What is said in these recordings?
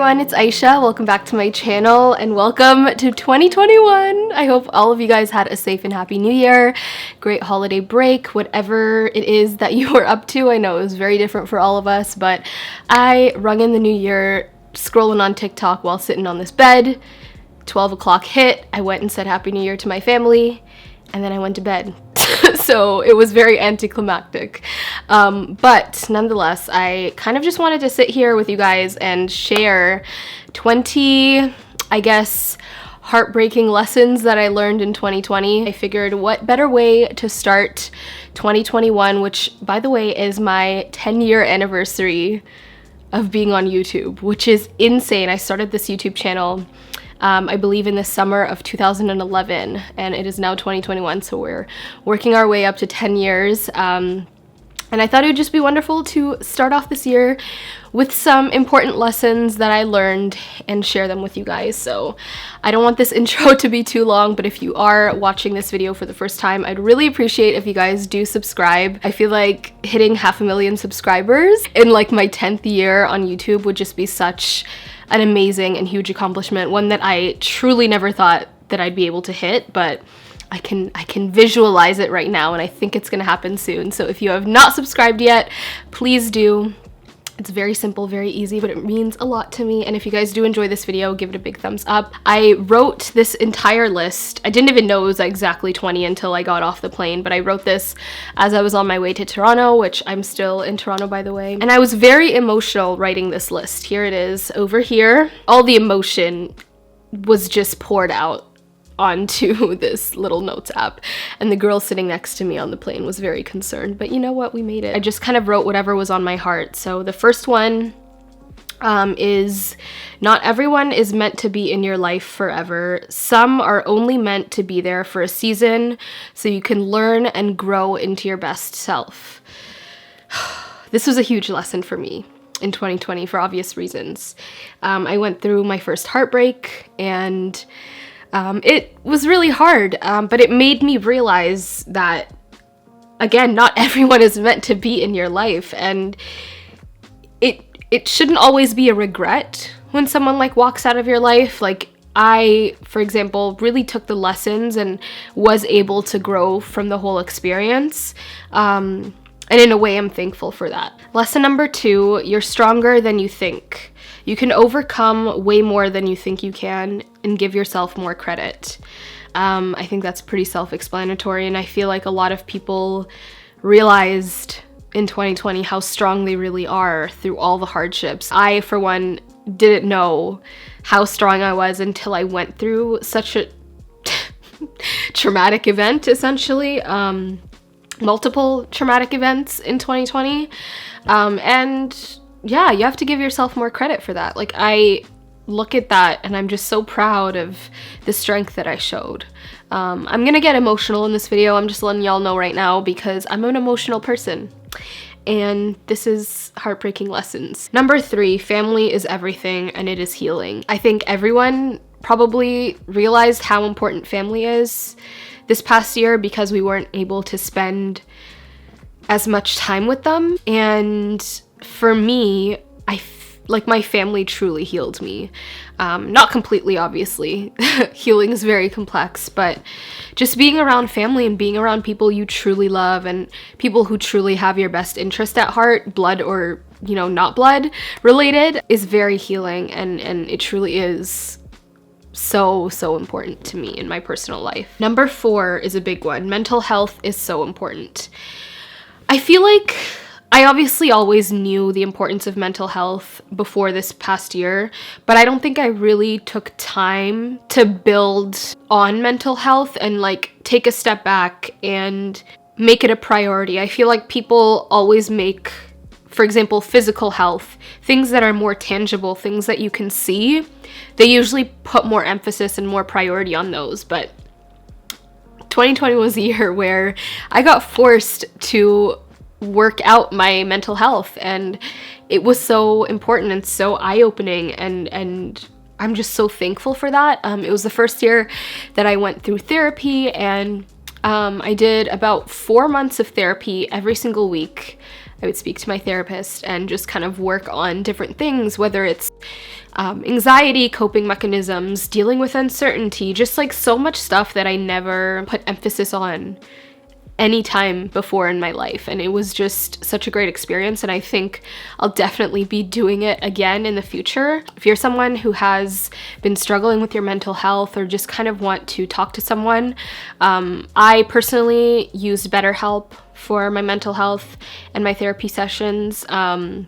everyone, it's Aysha. Welcome back to my channel and welcome to 2021. I hope all of you guys had a safe and happy new year, great holiday break, whatever it is that you were up to. I know it was very different for all of us, but I rung in the new year scrolling on TikTok while sitting on this bed. 12 o'clock hit, I went and said happy new year to my family, and then I went to bed. So it was very anticlimactic, but nonetheless, I kind of just wanted to sit here with you guys and share 20, I guess, heartbreaking lessons that I learned in 2020. I figured what better way to start 2021, which by the way is my 10-year anniversary of being on YouTube, which is insane. I started this YouTube channel I believe in the summer of 2011, and it is now 2021, so we're working our way up to 10 years. And I thought it would just be wonderful to start off this year with some important lessons that I learned and share them with you guys. So I don't want this intro to be too long, but if you are watching this video for the first time, I'd really appreciate if you guys do subscribe. I feel like hitting 500,000 subscribers in like my 10th year on YouTube would just be such an amazing and huge accomplishment, one that I truly never thought that I'd be able to hit, but I can visualize it right now, and I think it's gonna happen soon. So if you have not subscribed yet, please do. It's very simple, very easy, but it means a lot to me. And if you guys do enjoy this video, give it a big thumbs up. I wrote this entire list. I didn't even know it was exactly 20 until I got off the plane, but I wrote this as I was on my way to Toronto, which I'm still in Toronto, by the way. And I was very emotional writing this list. Here it is over here. All the emotion was just poured out onto this little notes app, and the girl sitting next to me on the plane was very concerned, but you know what, we made it. I just kind of wrote whatever was on my heart. So the first one is, not everyone is meant to be in your life forever. Some are only meant to be there for a season so you can learn and grow into your best self. This was a huge lesson for me in 2020 for obvious reasons. I went through my first heartbreak, and it was really hard, but it made me realize that, again, not everyone is meant to be in your life, and it shouldn't always be a regret when someone like walks out of your life. Like I, for example, really took the lessons and was able to grow from the whole experience. And in a way, I'm thankful for that. Lesson number 2, you're stronger than you think. You can overcome way more than you think you can, and give yourself more credit. I think that's pretty self-explanatory, and I feel like a lot of people realized in 2020 how strong they really are through all the hardships. I, for one, didn't know how strong I was until I went through such a traumatic event, essentially. Multiple traumatic events in 2020. And yeah, you have to give yourself more credit for that. Like, I look at that and I'm just so proud of the strength that I showed. I'm gonna get emotional in this video. I'm just letting y'all know right now because I'm an emotional person. And this is heartbreaking lessons. Number 3, family is everything and it is healing. I think everyone probably realized how important family is this past year because we weren't able to spend as much time with them. And for me, like my family truly healed me. Not completely, obviously. Healing is very complex, but just being around family and being around people you truly love and people who truly have your best interest at heart, blood or, you know, not blood related, is very healing, and it truly is so important to me in my personal life. Number 4 is a big one. Mental health is so important. I feel like I obviously always knew the importance of mental health before this past year, but I don't think I really took time to build on mental health and like take a step back and make it a priority. I feel like people always make, for example, physical health, things that are more tangible, things that you can see, they usually put more emphasis and more priority on those. But 2020 was a year where I got forced to work out my mental health, and it was so important and so eye-opening, and I'm just so thankful for that. It was the first year that I went through therapy, and I did about 4 months of therapy every single week. I would speak to my therapist and just kind of work on different things, whether it's anxiety, coping mechanisms, dealing with uncertainty, just like so much stuff that I never put emphasis on any time before in my life. And it was just such a great experience, and I think I'll definitely be doing it again in the future. If you're someone who has been struggling with your mental health or just kind of want to talk to someone, I personally used BetterHelp for my mental health and my therapy sessions, and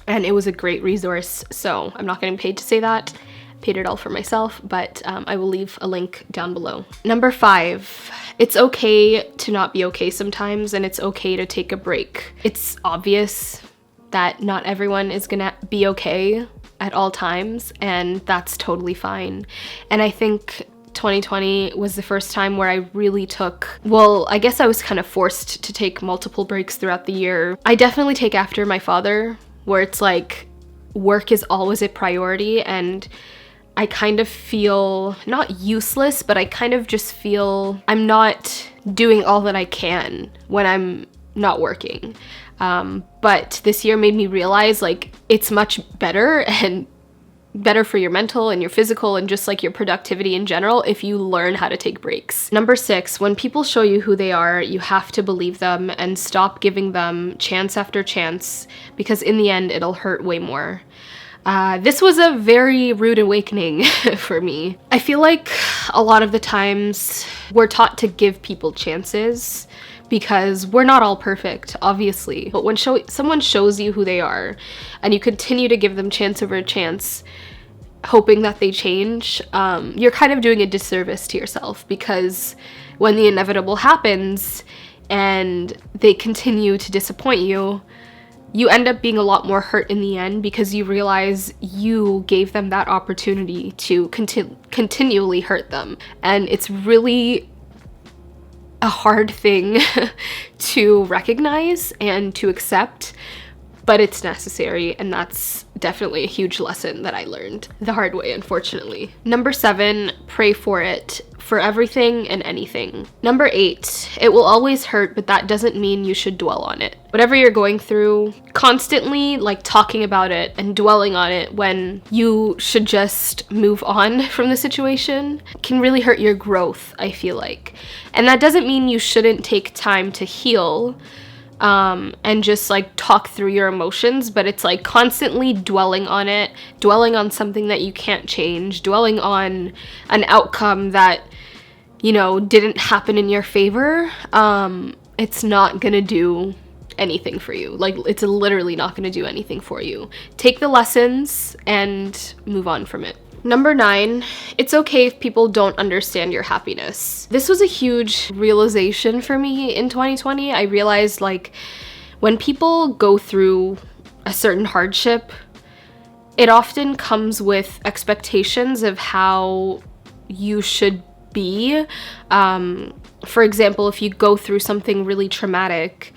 it was a great resource. So I'm not getting paid to say that. Paid it all for myself, but I will leave a link down below. Number 5, it's okay to not be okay sometimes, and it's okay to take a break. It's obvious that not everyone is gonna be okay at all times, and that's totally fine. And I think 2020 was the first time where I really took, well, I guess I was kind of forced to take multiple breaks throughout the year. I definitely take after my father, where it's like work is always a priority, and I kind of feel not useless, but I kind of just feel I'm not doing all that I can when I'm not working. But this year made me realize like it's much better and better for your mental and your physical and just like your productivity in general if you learn how to take breaks. Number 6, when people show you who they are, you have to believe them and stop giving them chance after chance, because in the end it'll hurt way more. This was a very rude awakening for me. I feel like a lot of the times we're taught to give people chances because we're not all perfect, obviously. But when someone shows you who they are and you continue to give them chance over chance, hoping that they change, you're kind of doing a disservice to yourself, because when the inevitable happens and they continue to disappoint you, you end up being a lot more hurt in the end, because you realize you gave them that opportunity to continually hurt them. And it's really a hard thing to recognize and to accept, but it's necessary, and that's definitely a huge lesson that I learned the hard way, unfortunately. Number 7, pray for it, for everything and anything. Number 8, it will always hurt, but that doesn't mean you should dwell on it. Whatever you're going through, constantly like talking about it and dwelling on it when you should just move on from the situation can really hurt your growth, I feel like. And that doesn't mean you shouldn't take time to heal, and just like talk through your emotions, but it's like constantly dwelling on it, dwelling on something that you can't change, dwelling on an outcome that, you know, didn't happen in your favor. It's not gonna do anything for you. Like, it's literally not gonna do anything for you. Take the lessons and move on from it. Number 9, it's okay if people don't understand your happiness. This was a huge realization for me in 2020. I realized like when people go through a certain hardship, it often comes with expectations of how you should be. For example, if you go through something really traumatic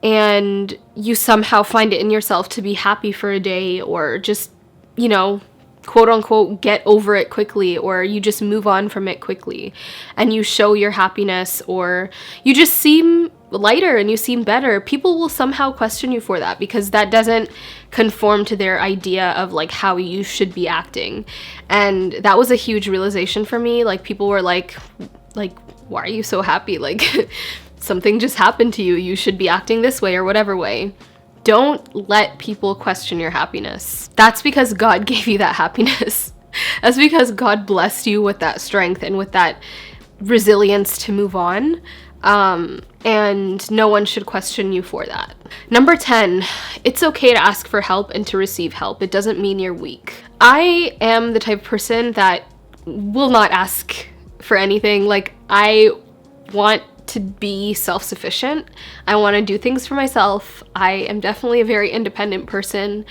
and you somehow find it in yourself to be happy for a day, or just, you know, quote unquote get over it quickly, or you just move on from it quickly and you show your happiness, or you just seem lighter and you seem better, people will somehow question you for that, because that doesn't conform to their idea of like how you should be acting. And that was a huge realization for me. Like, people were like why are you so happy? Like something just happened to you, you should be acting this way or whatever way. Don't let people question your happiness. That's because God gave you that happiness. That's because God blessed you with that strength and with that resilience to move on. And no one should question you for that. Number 10, it's okay to ask for help and to receive help. It doesn't mean you're weak. I am the type of person that will not ask for anything. Like, I want to be self-sufficient. I want to do things for myself. I am definitely a very independent person,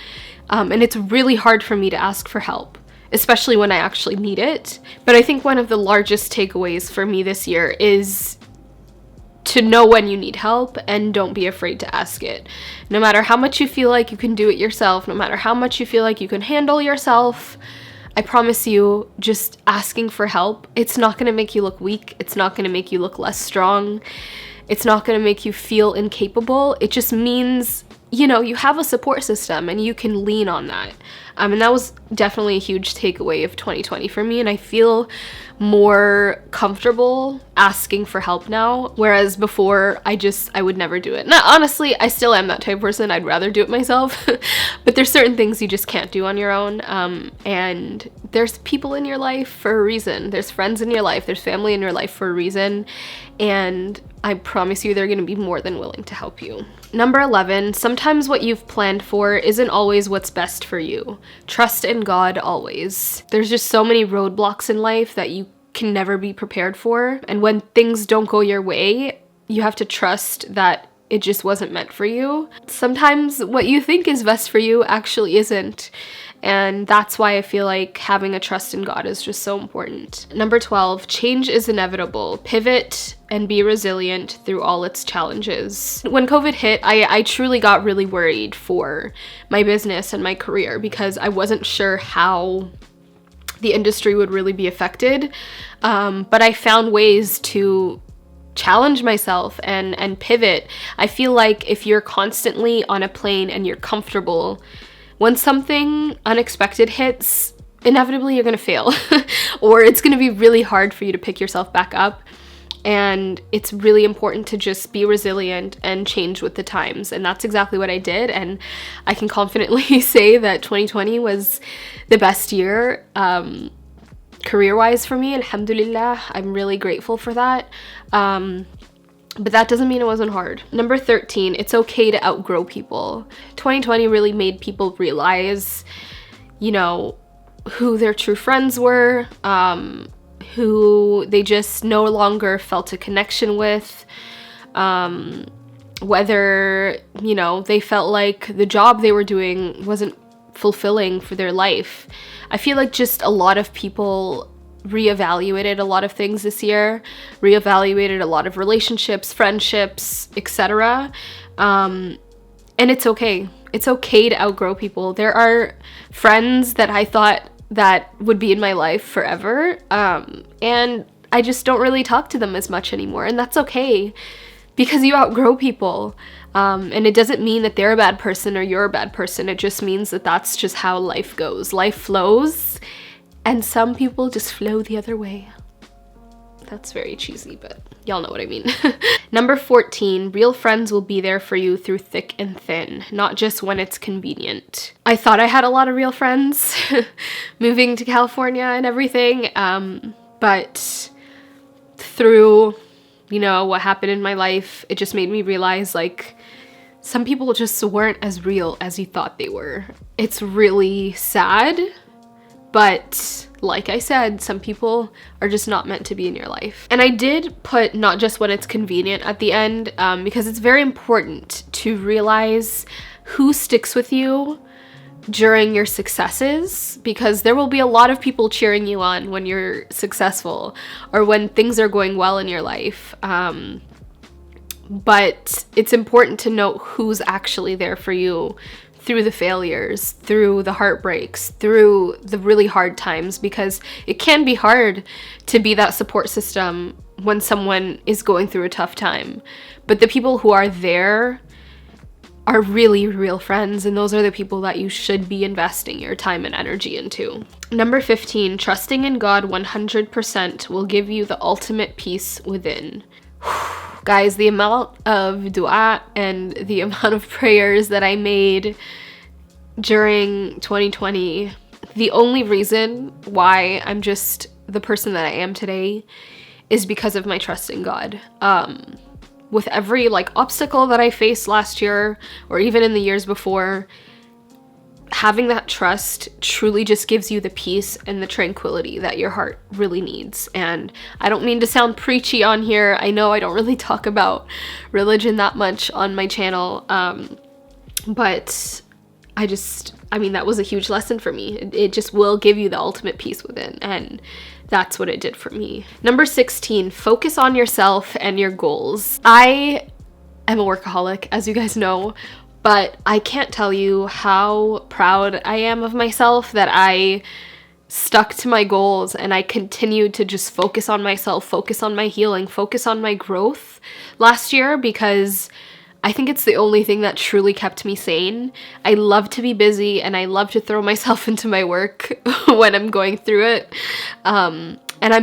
and it's really hard for me to ask for help, especially when I actually need it. But I think one of the largest takeaways for me this year is to know when you need help, and don't be afraid to ask it. No matter how much you feel like you can do it yourself, no matter how much you feel like you can handle yourself, I promise you, just asking for help, it's not going to make you look weak. It's not going to make you look less strong. It's not going to make you feel incapable. It just means, you know, you have a support system and you can lean on that. And that was definitely a huge takeaway of 2020 for me. And I feel more comfortable asking for help now. Whereas before, I would never do it. Now, honestly, I still am that type of person. I'd rather do it myself. But there's certain things you just can't do on your own. And there's people in your life for a reason. There's friends in your life. There's family in your life for a reason. And I promise you they're going to be more than willing to help you. Number 11, sometimes what you've planned for isn't always what's best for you. Trust in God always. There's just so many roadblocks in life that you can never be prepared for. And when things don't go your way, you have to trust that it just wasn't meant for you. Sometimes what you think is best for you actually isn't. And that's why I feel like having a trust in God is just so important. Number 12, change is inevitable. Pivot and be resilient through all its challenges. When COVID hit, I truly got really worried for my business and my career because I wasn't sure how the industry would really be affected. But I found ways to challenge myself and pivot. I feel like if you're constantly on a plane and you're comfortable, when something unexpected hits, inevitably you're gonna fail or it's gonna be really hard for you to pick yourself back up. And it's really important to just be resilient and change with the times. And that's exactly what I did. And I can confidently say that 2020 was the best year career-wise for me. Alhamdulillah, I'm really grateful for that. But that doesn't mean it wasn't hard. Number 13, it's okay to outgrow people. 2020 really made people realize, you know, who their true friends were, who they just no longer felt a connection with, whether, you know, they felt like the job they were doing wasn't fulfilling for their life. I feel like just a lot of people reevaluated a lot of things this year, reevaluated a lot of relationships, friendships, etc. And it's okay. It's okay to outgrow people. There are friends that I thought that would be in my life forever, and I just don't really talk to them as much anymore, and that's okay because you outgrow people. And it doesn't mean that they're a bad person or you're a bad person. It just means that that's just how life goes. Life flows, and some people just flow the other way. That's very cheesy, but y'all know what I mean. Number 14, real friends will be there for you through thick and thin, not just when it's convenient. I thought I had a lot of real friends moving to California and everything, but through, you know, what happened in my life, it just made me realize, like, some people just weren't as real as you thought they were. It's really sad, but like I said, some people are just not meant to be in your life. And I did put not just when it's convenient at the end, because it's very important to realize who sticks with you during your successes, because there will be a lot of people cheering you on when you're successful or when things are going well in your life. But it's important to know who's actually there for you through the failures, through the heartbreaks, through the really hard times, because it can be hard to be that support system when someone is going through a tough time. But the people who are there are really real friends, and those are the people that you should be investing your time and energy into. Number 15, trusting in God 100% will give you the ultimate peace within. Guys, the amount of dua and the amount of prayers that I made during 2020, the only reason why I'm just the person that I am today is because of my trust in God. With every obstacle that I faced last year or even in the years before, having that trust truly just gives you the peace and the tranquility that your heart really needs. And I don't mean to sound preachy on here. I know I don't really talk about religion that much on my channel, but I mean, that was a huge lesson for me. It just will give you the ultimate peace within, and that's what it did for me. Number 16, focus on yourself and your goals. I am a workaholic, as you guys know, but I can't tell you how proud I am of myself that I stuck to my goals and I continued to just focus on myself, focus on my healing, focus on my growth last year, because I think it's the only thing that truly kept me sane. I love to be busy and I love to throw myself into my work when I'm going through it. And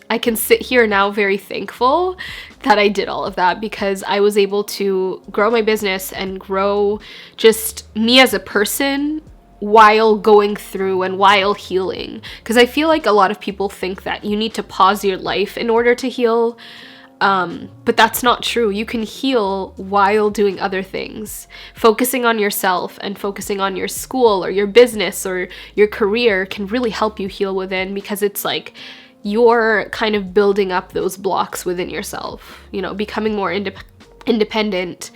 I can sit here now very thankful that I did all of that, because I was able to grow my business and grow just me as a person while going through and while healing. Because I feel like a lot of people think that you need to pause your life in order to heal. But that's not true. You can heal while doing other things. Focusing on yourself and focusing on your school or your business or your career can really help you heal within, because it's like you're kind of building up those blocks within yourself, you know, becoming more independent,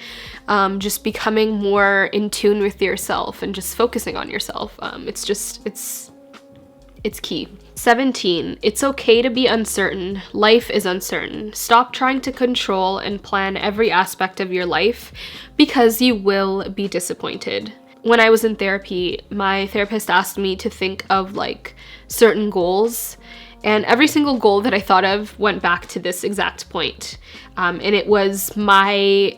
just becoming more in tune with yourself and just focusing on yourself. It's key. 17, it's okay to be uncertain. Life is uncertain. Stop trying to control and plan every aspect of your life, because you will be disappointed. When I was in therapy, my therapist asked me to think of like certain goals, and every single goal that I thought of went back to this exact point. And it was my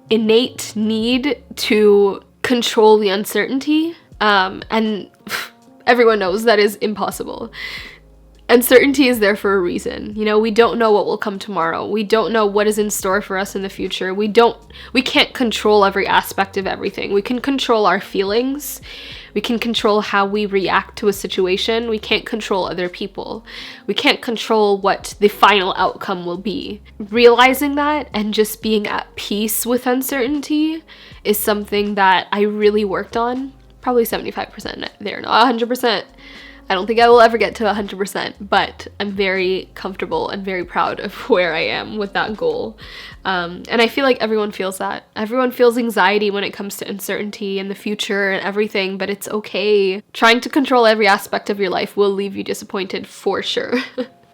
innate need to control the uncertainty. And everyone knows that is impossible. Uncertainty is there for a reason. You know, we don't know what will come tomorrow. We don't know what is in store for us in the future. We can't control every aspect of everything. We can control our feelings. We can control how we react to a situation. We can't control other people. We can't control what the final outcome will be. Realizing that and just being at peace with uncertainty is something that I really worked on. Probably 75% there, not 100%. I don't think I will ever get to 100%, but I'm very comfortable and very proud of where I am with that goal. And I feel like everyone feels that. Everyone feels anxiety when it comes to uncertainty and the future and everything, but it's okay. Trying to control every aspect of your life will leave you disappointed for sure.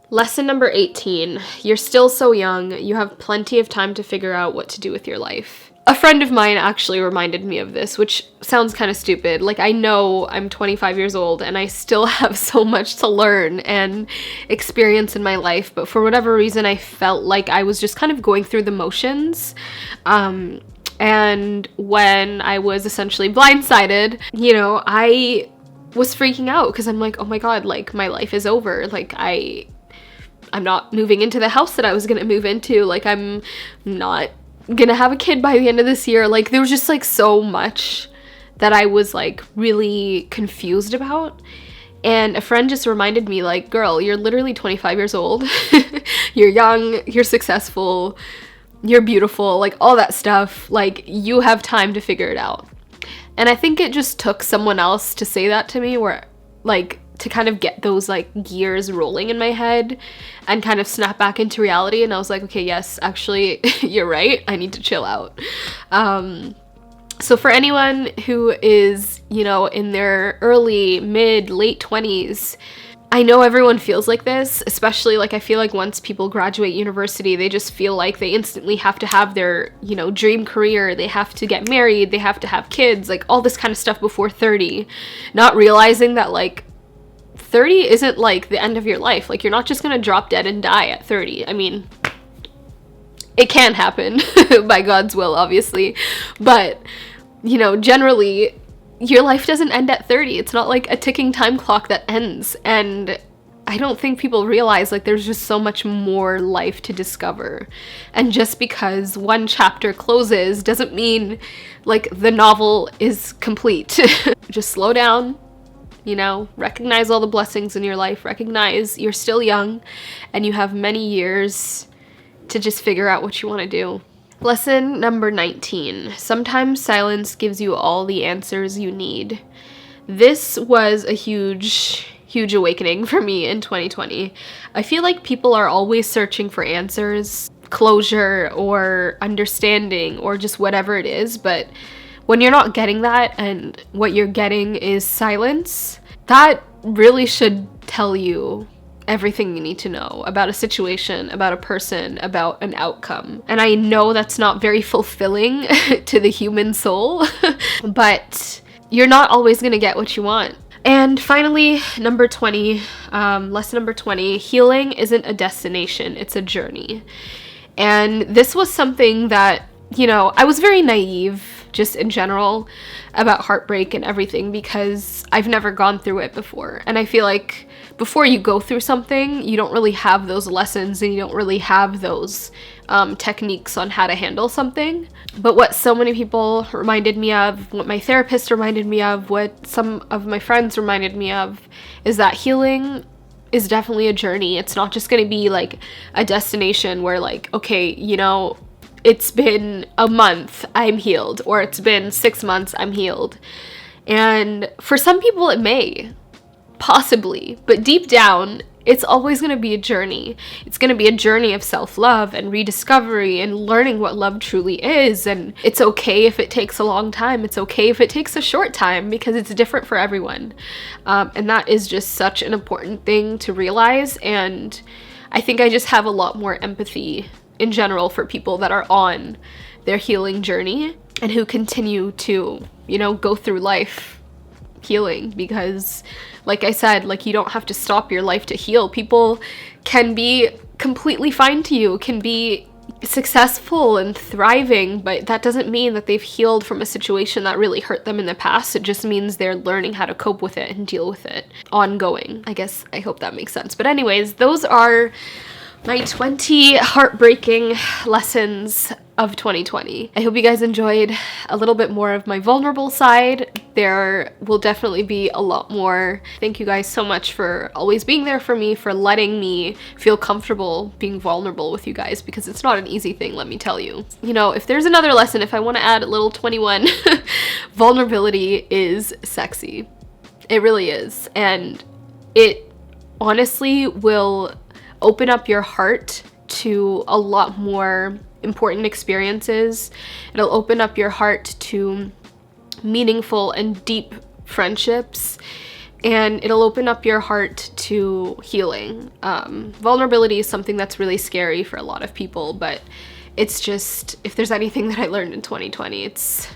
Lesson number 18, you're still so young. You have plenty of time to figure out what to do with your life. A friend of mine actually reminded me of this, which sounds kind of stupid. Like, I know I'm 25 years old and I still have so much to learn and experience in my life, but for whatever reason, I felt like I was just kind of going through the motions. And when I was essentially blindsided, you know, I was freaking out because I'm like, oh my God, like my life is over. Like I'm not moving into the house that I was gonna move into. Like I'm not gonna have a kid by the end of this year. Like there was just like so much that I was like really confused about. And a friend just reminded me, like, girl, you're literally 25 years old. You're young, you're successful, you're beautiful, like all that stuff. Like you have time to figure it out. And I think it just took someone else to say that to me, where like to kind of get those like gears rolling in my head and kind of snap back into reality. And I was like, okay, yes, actually, you're right. I need to chill out. So for anyone who is, you know, in their early, mid, late 20s, I know everyone feels like this, especially like I feel like once people graduate university, they just feel like they instantly have to have their, you know, dream career. They have to get married. They have to have kids, like all this kind of stuff before 30, not realizing that like 30 isn't like the end of your life. Like you're not just gonna drop dead and die at 30. I mean, it can happen by God's will, obviously, but you know, generally your life doesn't end at 30. It's not like a ticking time clock that ends. And I don't think people realize like there's just so much more life to discover. And just because one chapter closes doesn't mean like the novel is complete. Just slow down. You know, recognize all the blessings in your life, recognize you're still young and you have many years to just figure out what you want to do. Lesson number 19. Sometimes silence gives you all the answers you need. This was a huge awakening for me in 2020. I feel like people are always searching for answers, closure, or understanding, or just whatever it is, but when you're not getting that and what you're getting is silence, that really should tell you everything you need to know about a situation, about a person, about an outcome. And I know that's not very fulfilling to the human soul, but you're not always gonna get what you want. And finally, number 20, lesson number 20, healing isn't a destination, it's a journey. And this was something that, you know, I was very naive just in general about heartbreak and everything because I've never gone through it before. And I feel like before you go through something, you don't really have those lessons and you don't really have those techniques on how to handle something. But what so many people reminded me of, what my therapist reminded me of, what some of my friends reminded me of, is that healing is definitely a journey. It's not just going to be like a destination where like, okay, you know, it's been a month, I'm healed, or it's been 6 months, I'm healed. And for some people it may, possibly, but deep down, it's always going to be a journey. It's going to be a journey of self-love and rediscovery and learning what love truly is. And it's okay if it takes a long time. It's okay if it takes a short time because it's different for everyone. And that is just such an important thing to realize. And I think I just have a lot more empathy in general for people that are on their healing journey and who continue to, you know, go through life healing, because like I said, like, you don't have to stop your life to heal. People can be completely fine to you, can be successful and thriving, but that doesn't mean that they've healed from a situation that really hurt them in the past. It just means they're learning how to cope with it and deal with it ongoing. I guess, I hope that makes sense. But anyways, those are my 20 heartbreaking lessons of 2020. I hope you guys enjoyed a little bit more of my vulnerable side. There will definitely be a lot more. Thank you guys so much for always being there for me, for letting me feel comfortable being vulnerable with you guys, because it's not an easy thing, let me tell you. You know, if there's another lesson, if I want to add a little 21, vulnerability is sexy. It really is. And it honestly will open up your heart to a lot more important experiences. It'll open up your heart to meaningful and deep friendships, and it'll open up your heart to healing. Vulnerability is something that's really scary for a lot of people, but it's just, if there's anything that I learned in 2020, it's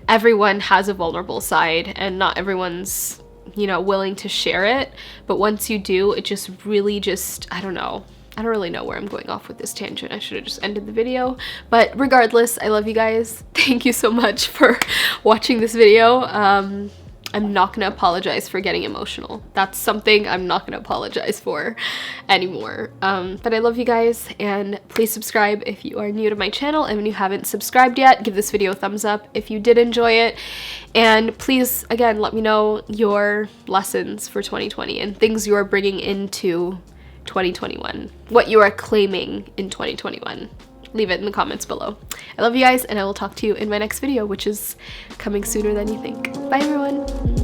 everyone has a vulnerable side and not everyone's, you know, willing to share it. But once you do, it just really just, I don't know. I don't really know where I'm going off with this tangent. I should have just ended the video. But regardless, I love you guys. Thank you so much for watching this video. I'm not gonna apologize for getting emotional. That's something I'm not gonna apologize for anymore. But I love you guys, and please subscribe if you are new to my channel, and when you haven't subscribed yet, give this video a thumbs up if you did enjoy it. And please, again, let me know your lessons for 2020 and things you are bringing into 2021, what you are claiming in 2021. Leave it in the comments below. I love you guys, and I will talk to you in my next video, which is coming sooner than you think. Bye everyone.